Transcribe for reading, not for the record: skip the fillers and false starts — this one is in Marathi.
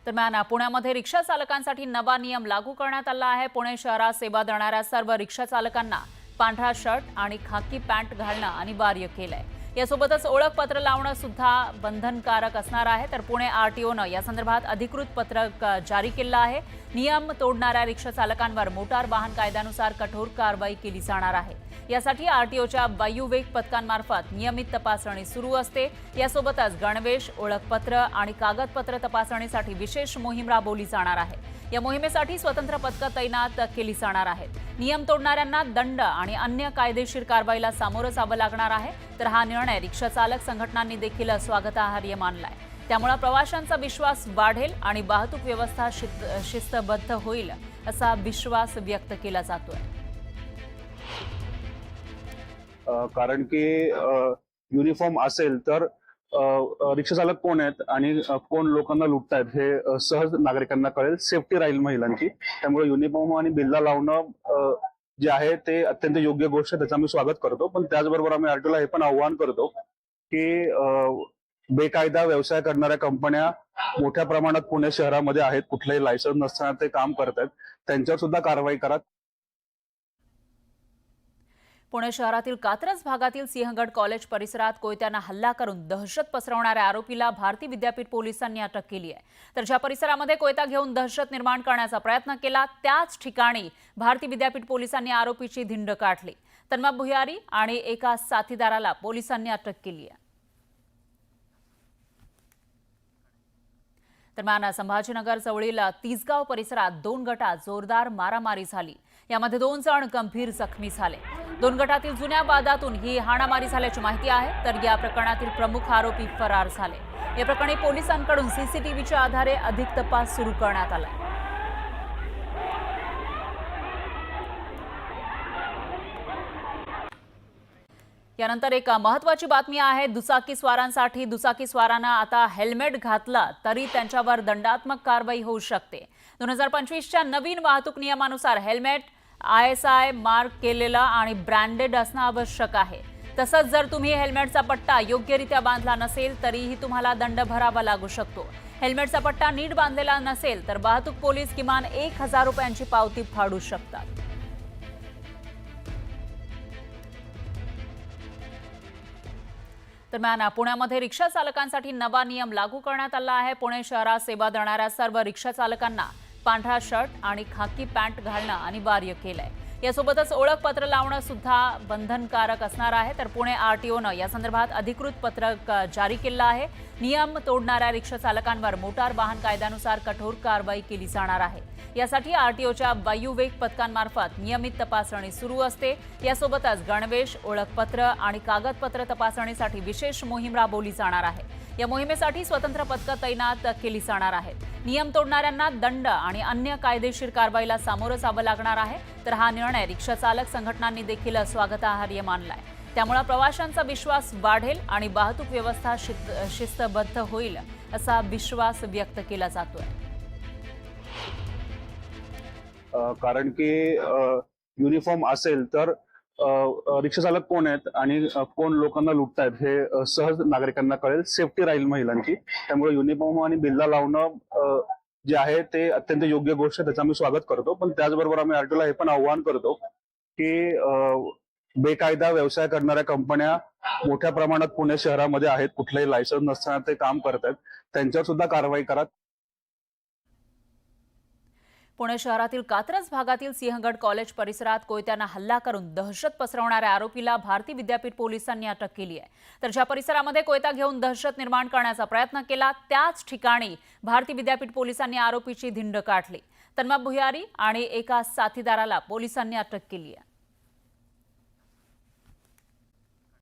दरम्यान पुण्यामध्ये रिक्षा चालकांसाठी नवा नियम लागू करण्यात आला आहे। पुणे शहरात सेवा देणाऱ्या सर्व रिक्षा चालकांना पांढरा शर्ट आणि खाकी पॅन्ट घालणं अनिवार्य केलंय। यासोबतच ओळखपत्र लावणं सुद्धा बंधनकारक असणार आहे। तर पुणे आरटीओनं या संदर्भात अधिकृत पत्रक जारी केलं आहे। नियम तोडणाऱ्या रिक्षा चालकांवर मोटार वाहन कायद्यानुसार कठोर कारवाई केली जाणार आहे। यासाठी आरटीओच्या वायुवेग पथकांमार्फत नियमित तपासणी सुरू असते। यासोबतच गणवेश, ओळखपत्र आणि कागदपत्र तपासणीसाठी विशेष मोहीम राबवली जाणार आहे। या मोहिमेसाठी स्वतंत्र पथकं तैनात केली जाणार आहेत। नियम तोडणाऱ्यांना दंड आणि अन्य कायदेशीर कारवाईला सामोरं जावं लागणार आहे। तर हा निर्णय रिक्षा चालक संघटनांनी देखील स्वागतार्ह मानलाय। त्यामुळे प्रवाशांचा विश्वास वाढेल आणि वाहतूक व्यवस्था शिस्तबद्ध होईल असा विश्वास व्यक्त केला जातोय। कारण की युनिफॉर्म असेल तर रिक्षा चालक कोण आहेत आणि कोण लोकांना लुटतायत हे सहज नागरिकांना कळेल, सेफ्टी राहील महिलांची। त्यामुळे युनिफॉर्म आणि बिल्ला लावणं जे आहे ते अत्यंत योग्य गोष्ट आहे, त्याचं आम्ही स्वागत करतो। पण त्याचबरोबर आम्ही आरटीओला हे पण आव्हान करतो की बेकायदा व्यवसाय करणाऱ्या कंपन्या मोठ्या प्रमाणात पुणे शहरामध्ये आहेत, कुठलंही लायसन्स नसताना ते काम करतात, त्यांच्यावर सुद्धा कारवाई करा। पुणे शहरातील कात्रज भागातील सिंहगड कॉलेज परिसरात कोयत्याने हल्ला करून दहशत पसरवणाऱ्या आरोपीला भारती विद्यापीठ पोलिसांनी अटक केली आहे। तर ज्या परिसरामध्ये कोयता घेऊन दहशत निर्माण करण्याचा प्रयत्न केला त्याच ठिकाणी भारती विद्यापीठ पोलिसांनी आरोपीची धिंड काढली। तन्मय भुयारी आणि एका साथीदाराला पोलिसांनी अटक केली आहे। दरम्यान संभाजीनगर जवळील तिसगाव परिसरात 2 गटात जोरदार मारामारी झाली। यामध्ये 2 जण गंभीर जखमी झाले। 2 गटातील जुन्या वादातून ही हाणामारी झाल्याची माहिती आहे। तर या प्रकरणातील प्रमुख आरोपी फरार झाले। या प्रकरणी पोलिसांकडून सीसीटीव्हीच्या आधारे अधिक तपास सुरू करण्यात आला। यानंतर एक महत्त्वाची बातमी आहे दुचाकी स्वारांसाठी। दुचाकी स्वारांना आता हेल्मेट घातला तरी त्यांच्यावर दंडात्मक कारवाई होऊ शकते। 2025च्या नवीन वाहतूक नियमानुसार हेल्मेट ISI मार्क केलेला आणि ब्रँडेड असणं आवश्यक आहे। तसंच जर तुम्ही हेल्मेटचा पट्टा योग्यरित्या बांधला नसेल तरीही तुम्हाला दंड भरावा लागू शकतो। हेल्मेटचा पट्टा नीट बांधलेला नसेल तर वाहतूक पोलीस किमान 1000 रुपयांची पावती फाडू शकतात। दरम्यान पुण्यामध्ये रिक्षा चालकांसाठी नवा नियम लागू करण्यात आला आहे। पुणे शहरात सेवा देणाऱ्या सर्व रिक्षा चालकांना पांढरा शर्ट आणि खाकी पॅन्ट घालणं अनिवार्य केलंय। यासोबतच ओळखपत्र लावणं सुद्धा बंधनकारक असणार आहे। तर पुणे आरटीओनं या संदर्भात अधिकृत पत्रक जारी केलं आहे। नियम तोडणाऱ्या रिक्षा चालकांवर मोटार वाहन कायद्यानुसार कठोर कारवाई केली जाणार आहे। यासाठी आरटीओच्या वायुवेग पथकांमार्फत नियमित तपासणी सुरू असते। यासोबतच गणवेश, ओळखपत्र आणि कागदपत्र तपासणीसाठी विशेष मोहीम राबवली जाणार आहे। या मोहिमेसाठी स्वतंत्र पथकं तैनात केली जाणार आहेत। नियम तोडणाऱ्यांना दंड आणि अन्य कायदेशीर कारवाईला सामोरं जावं लागणार आहे। तर हा निर्णय रिक्षा चालक संघटनांनी देखील स्वागतार्ह मानलाय। त्यामुळे प्रवाशांचा विश्वास वाढेल आणि वाहतूक व्यवस्था शिस्तबद्ध होईल असा विश्वास व्यक्त केला जातोय। कारण की युनिफॉर्म असेल तर रिक्षा चालक कोण आहेत आणि कोण लोकांना लुटतायत हे सहज नागरिकांना कळेल, सेफ्टी राहील महिलांची। त्यामुळे युनिफॉर्म आणि बिल्ला लावणं जे आहे ते अत्यंत योग्य गोष्ट आहे, त्याचं आम्ही स्वागत करतो। पण त्याचबरोबर आम्ही आरटीओला हे पण आव्हान करतो की बेकायदा व्यवसाय करणाऱ्या कंपन्या मोठ्या प्रमाणात पुणे शहरामध्ये आहेत, कुठलंही लायसन्स नसताना ते काम करतात, त्यांच्यावर सुद्धा कारवाई करा। पुणे शहरातील कात्रज भागातील सिंहगड कॉलेज परिसरात कोयत्याने हल्ला करून दहशत पसरवणाऱ्या आरोपीला भारती विद्यापीठ पोलिसांनी अटक केली आहे। तर ज्या परिसरामध्ये कोयता घेऊन दहशत निर्माण करण्याचा प्रयत्न केला त्याच ठिकाणी भारती विद्यापीठ पोलिसांनी आरोपीची धिंड काढली। तन्मय भुयारी आणि एका साथीदाराला पोलिसांनी अटक केली आहे।